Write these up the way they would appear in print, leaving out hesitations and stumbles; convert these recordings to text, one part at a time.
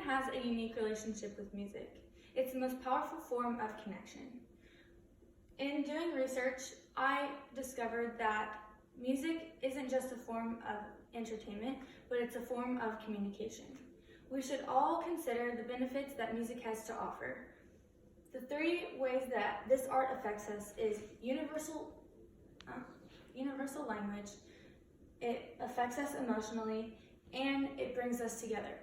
has a unique relationship with music. It's the most powerful form of connection. In doing research, I discovered that music isn't just a form of entertainment, but it's a form of communication. We should all consider the benefits that music has to offer. The three ways that this art affects us is universal language, it affects us emotionally, and it brings us together.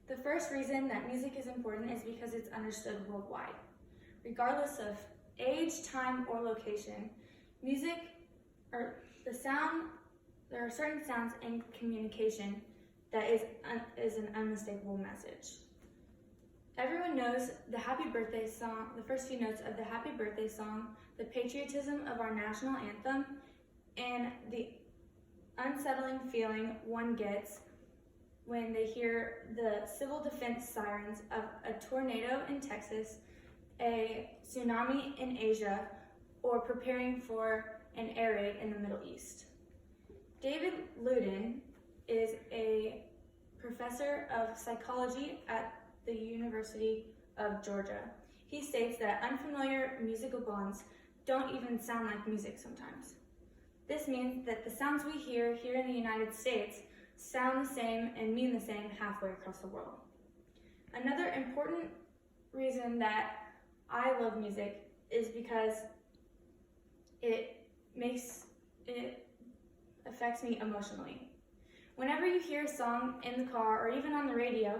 The first reason that music is important is because it's understood worldwide. Regardless of age, time, or location, there are certain sounds in communication that is an unmistakable message. Everyone knows the Happy Birthday song, the first few notes of the Happy Birthday song, the patriotism of our national anthem, and the unsettling feeling one gets when they hear the civil defense sirens of a tornado in Texas, a tsunami in Asia, or preparing for an air raid in the Middle East. David Ludden is a professor of psychology at the University of Georgia. He states that unfamiliar musical bonds don't even sound like music sometimes. This means that the sounds we hear here in the United States sound the same and mean the same halfway across the world. Another important reason that I love music is because it affects me emotionally. Whenever you hear a song in the car or even on the radio,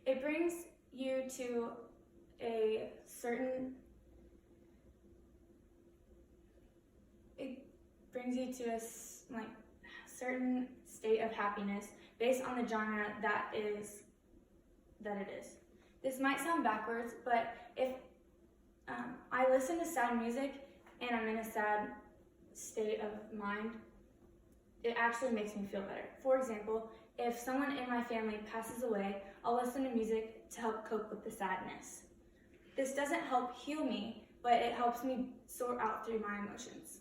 it brings you to a certain certain state of happiness based on the genre that it is. This might sound backwards, but if I listen to sad music and I'm in a sad state of mind, it actually makes me feel better. For example, if someone in my family passes away, I'll listen to music to help cope with the sadness. This doesn't help heal me, but it helps me sort out through my emotions.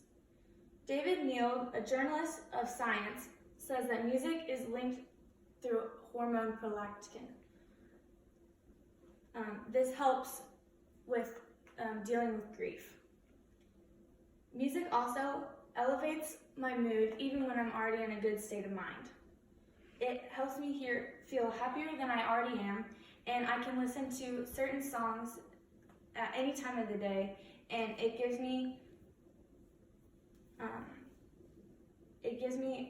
David Neal, a journalist of science, says that music is linked through hormone prolactin. This helps with dealing with grief. Music also elevates my mood even when I'm already in a good state of mind. It helps me feel happier than I already am, and I can listen to certain songs at any time of the day, and it gives me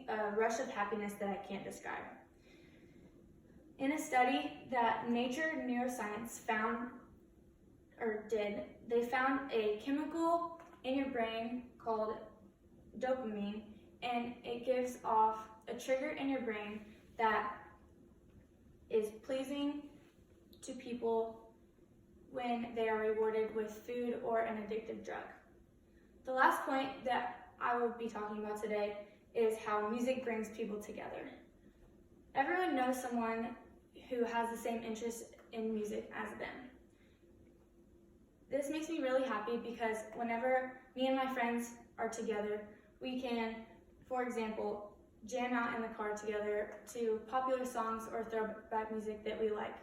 a rush of happiness that I can't describe. In a study that Nature Neuroscience they found a chemical in your brain called dopamine, and it gives off a trigger in your brain that is pleasing to people when they are rewarded with food or an addictive drug. The last point that I will be talking about today is how music brings people together. Everyone knows someone who has the same interest in music as them. This makes me really happy because whenever me and my friends are together, we can, for example, jam out in the car together to popular songs or throwback music that we like.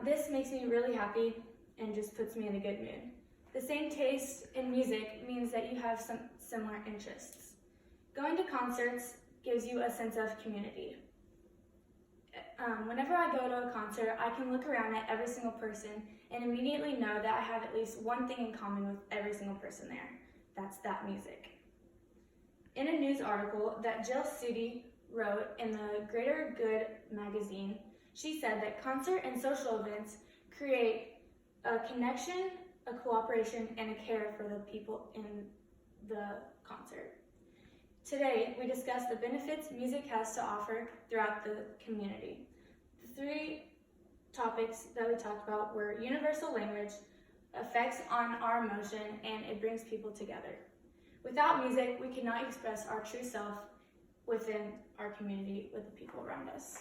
This makes me really happy and just puts me in a good mood. The same taste in music means that you have some similar interests. Going to concerts gives you a sense of community. Whenever I go to a concert, I can look around at every single person and immediately know that I have at least one thing in common with every single person there. That's that music. In a news article that Jill Sudi wrote in the Greater Good magazine, she said that concert and social events create a connection, a cooperation, and a care for the people in the concert. Today, we discussed the benefits music has to offer throughout the community. The three topics that we talked about were universal language, effects on our emotion, and it brings people together. Without music, we cannot express our true self within our community with the people around us.